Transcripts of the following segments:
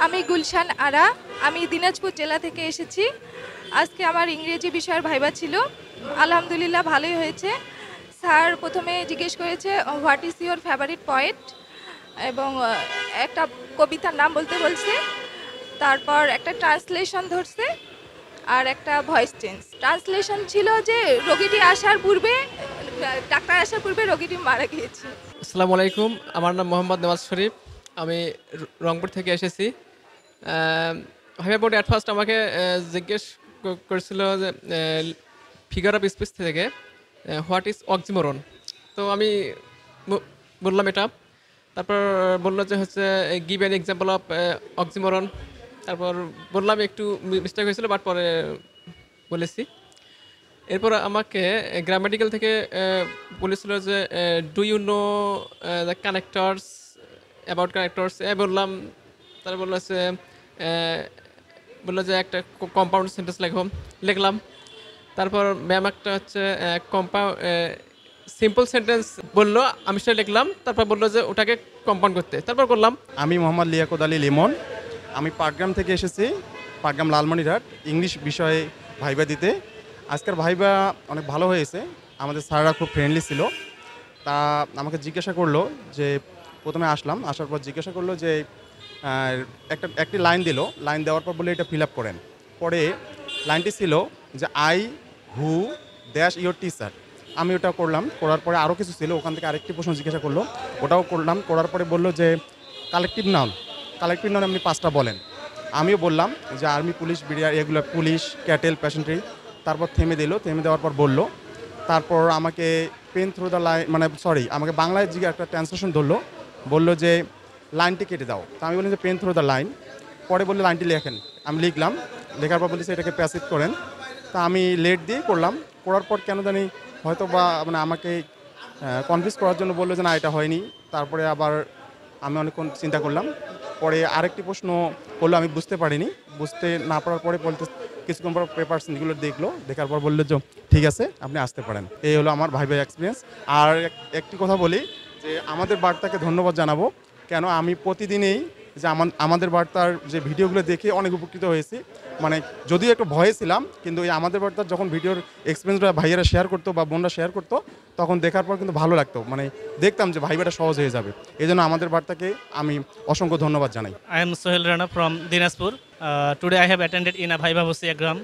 আমি গুলশান আরা, আমি দিনাজপুর জেলা থেকে এসেছি। আজকে আমার ইংরেজি বিষয়ের ভাইবা ছিল, আলহামদুলিল্লাহ ভালোই হয়েছে। স্যার প্রথমে জিজ্ঞেস করেছে what is your favourite poet, এবং একটা কবিতার নাম বলতে বলছে। তারপর একটা ট্রান্সলেশন ধরছে আর একটা ভয়েস চেঞ্জ। ট্রান্সলেশন ছিল যে রোগীটি আসার পূর্বে, ডাক্তার আসার পূর্বে রোগীটি মারা গিয়েছে। আসসালামু আলাইকুম, আমার নাম মোহাম্মদ নেওয়াজ শরীফ। আমি রংপুর থেকে এসেছি। ভাইবা বোর্ড অ্যাট ফার্স্ট আমাকে জিজ্ঞেস করেছিল যে ফিগার অফ স্পিচ থেকে হোয়াট ইজ অক্সিমোরন। তো আমি বললাম এটা। তারপর বললো যে হচ্ছে give an example of oxymoron. তারপর বললাম একটু মিস্টেক হয়েছিল, বাট পরে বলেছি। এরপর আমাকে গ্রামাটিক্যাল থেকে বলেছিল যে do you know the connectors, about connectors. বললাম। তারা বললো যে একটা কম্পাউন্ড সেন্টেন্স লিখলাম। তারপর ম্যাম একটা হচ্ছে সিম্পল সেন্টেন্স বললো, আমি সেটা লিখলাম। তারপর বললো যে ওটাকে কম্পাউন্ড করতে, তারপর করলাম। আমি মোহাম্মদ লিয়াকত আলী লিমন, আমি পাটগ্রাম থেকে এসেছি, পাটগ্রাম লালমনিরহাট, ইংলিশ বিষয়ে ভাইবা দিতে। আজকের ভাইবা অনেক ভালো হয়েছে, আমাদের স্যাররা খুব ফ্রেন্ডলি ছিল। তা আমাকে জিজ্ঞাসা করলো যে, প্রথমে আসার পর জিজ্ঞাসা করলো যে একটি লাইন দিল, লাইন দেওয়ার পর বলে এটা ফিল আপ করেন। পরে লাইনটি ছিল যে I who dash your teacher. আমি ওটা করলাম, করার পরে আরও কিছু ছিল, ওখান থেকে আরেকটি প্রশ্ন জিজ্ঞাসা করলো, ওটাও করলাম। করার পরে বললো যে কালেকটিভ নাউন আপনি 5টা বলেন। আমিও বললাম যে আর্মি, পুলিশ, বিডিআর, এগুলো পুলিশ, ক্যাটেল, প্যাসেন্ট্রি। তারপর থেমে দেওয়ার পর বললো, তারপর আমাকে পেন থ্রু দ্য লাইন, আমাকে বাংলায় একটা ট্রান্সলেশন ধরলো, বললো যে লাইনটি কেটে দাও। তা আমি বললাম যে পেন থ্রু দ্য লাইন। পরে বললে লাইনটি লেখেন, আমি লিখলাম। লেখার পর বলেছে এটাকে প্যাসিভ করেন। তা আমি লেট দিয়ে করলাম। করার পর কেন জানি হয়তো বা আমাকে কনভিন্স করার জন্য বললো যে না এটা হয়নি। তারপরে আবার আমি অনেকক্ষণ চিন্তা করলাম। পরে আরেকটি প্রশ্ন করলো, আমি বুঝতে পারিনি। বুঝতে না পারার পরে বলতে কিছুক্ষণ পর পেপারসগুলো দেখার পর বললো যে ঠিক আছে, আপনি আসতে পারেন। এই হলো আমার ভাইবা এক্সপিরিয়েন্স। আর একটি কথা বলি যে আমাদের বার্তাকে ধন্যবাদ জানাবো, কেন আমি প্রতিদিনই যে আমাদের বার্তার যে ভিডিওগুলো দেখে অনেক উপকৃত হয়েছি। যদিও একটু ভয়ে ছিলাম, কিন্তু এই আমাদের বার্তার যখন ভিডিওর এক্সপিরিয়েন্সটা ভাইয়েরা শেয়ার করতো বা বোনরা শেয়ার করতো, তখন দেখার পর কিন্তু ভালো লাগতো। দেখতাম যে ভাইবাটা সহজ হয়ে যাবে। এই জন্য আমাদের বার্তাকে আমি অসংখ্য ধন্যবাদ জানাই। I am Sohel Rana from Dinajpur. Today I have attended in a Viva Voce exam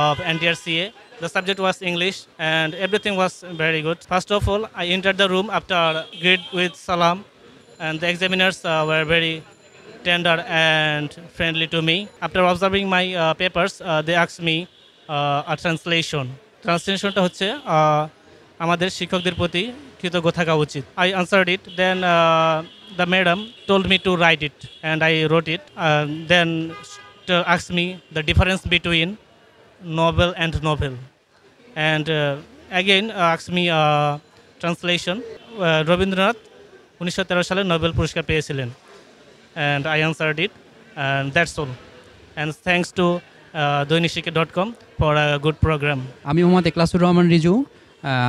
of NTRCA. The subject was English and everything was very good. First of all, I entered the room after greet with salam, and the examiners were very tender and friendly to me. After observing my papers, they asked me a translation. Translationটা হচ্ছে আমাদের শিক্ষকদের প্রতি কৃতজ্ঞ থাকা উচিত। I answered it. Then the madam told me to write it, and I wrote it. Then asked me the difference between novel and novel, and again asked me translation. Rabindranath 1913 সালে Nobel পুরস্কার পেয়েছিলেন, and I answered it, and that's all. And thanks to doinishike.com for a good program. আমি মোহাম্মদ এখলাসুর রহমান রিজু।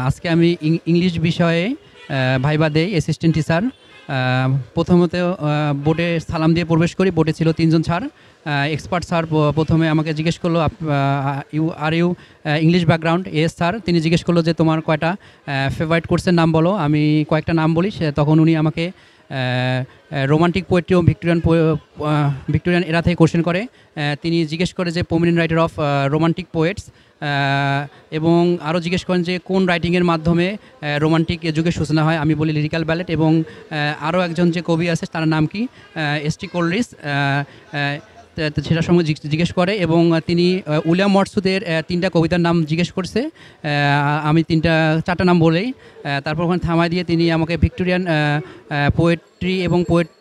আজকে আমি English বিষয়ে viva দেই, assistant teacher. প্রথমত বোর্ডে সালাম দিয়ে প্রবেশ করি। বোর্ডে ছিল 3 জন স্যার। এক্সপার্ট স্যার প্রথমে আমাকে জিজ্ঞেস করলো you English background? Yes sir. তিনি জিজ্ঞেস করলো যে তোমার কয়টা ফেভারিট কোর্সের নাম বলো। আমি কয়েকটা নাম বলি। তখন উনি আমাকে রোমান্টিক পোয়েট্রি ও ভিক্টোরিয়ান এরা থেকে কোশ্চেন করে। তিনি জিজ্ঞেস করে যে prominent writer of romantic poets, এবং আরও জিজ্ঞেস করেন যে কোন রাইটিংয়ের মাধ্যমে রোমান্টিক যুগের সূচনা হয়। আমি বলি লিরিক্যাল ব্যালেট। এবং আরও একজন যে কবি আছে তার নাম কি, এস.টি. কোলরিজ, সেটার সঙ্গে জিজ্ঞেস করে। এবং তিনি উইলিয়াম ওয়ার্ডসওয়ার্থের 3টা কবিতার নাম জিজ্ঞেস করছে। আমি 4টা নাম বলেই তারপর ওখানে থামায় দিয়ে তিনি আমাকে ভিক্টোরিয়ান পোয়েট্রি এবং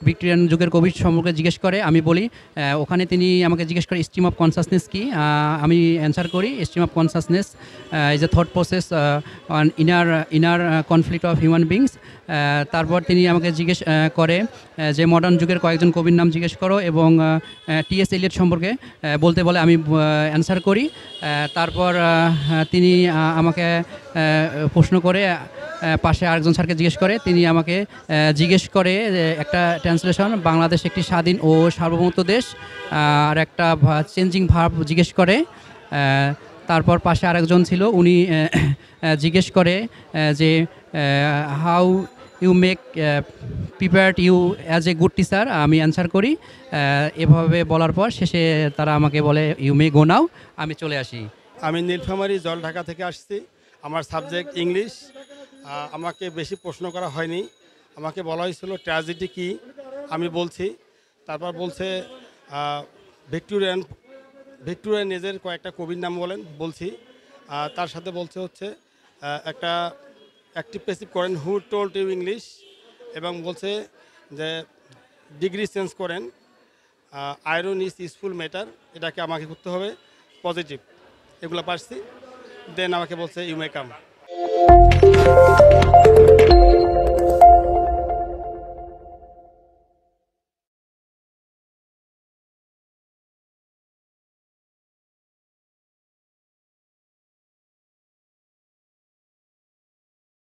ভিক্টোরিয়ান যুগের কবি সম্পর্কে জিজ্ঞেস করে। আমি বলি, ওখানে তিনি আমাকে জিজ্ঞেস করে স্ট্রিম অফ কনসাসনেস কি। আমি অ্যান্সার করি stream of consciousness is a thought process on inner conflict of human beings. তারপর তিনি আমাকে জিজ্ঞেস করে যে মডার্ন যুগের কয়েকজন কবির নাম জিজ্ঞেস করো, এবং টি.এস. এলিয়ট সম্পর্কে বলতে বলে। আমি অ্যান্সার করি। তারপর তিনি আমাকে প্রশ্ন করে পাশে আরেকজন স্যারকে জিজ্ঞেস করে। তিনি আমাকে জিজ্ঞেস করে একটা ট্রান্সলেশন, বাংলাদেশ একটি স্বাধীন ও সার্বভৌমত্ব দেশ, আর একটা চেঞ্জিং ভার্ব জিজ্ঞেস করে। তারপর পাশে আরেকজন ছিল, উনি জিজ্ঞেস করে যে how you make prepared you as a good teacher. আমি অ্যান্সার করি। এভাবে বলার পর শেষে তারা আমাকে বলে ইউ মে গো নাও, আমি চলে আসি। আমি নীলফামারী জলঢাকা থেকে আসছি। আমার সাবজেক্ট ইংলিশ। আমাকে বেশি প্রশ্ন করা হয়নি। আমাকে বলা হয়েছিল ট্র্যাজেডি কি, আমি বলছি। তারপর বলছে ভিক্টোরিয়ান এজের কয়েকটা কবির নাম বলছি। তার সাথে বলছে হচ্ছে একটা অ্যাক্টিভ প্যাসিভ করেন, হু টোল্ড ইউ ইংলিশ, এবং বলছে যে ডিগ্রি চেঞ্জ করেন, আয়রন ইজ ইউজফুল ম্যাটার, এটাকে আমাকে করতে হবে পজিটিভ। এগুলো পারছি। দেন আমাকে বলছে ইউ মে কাম।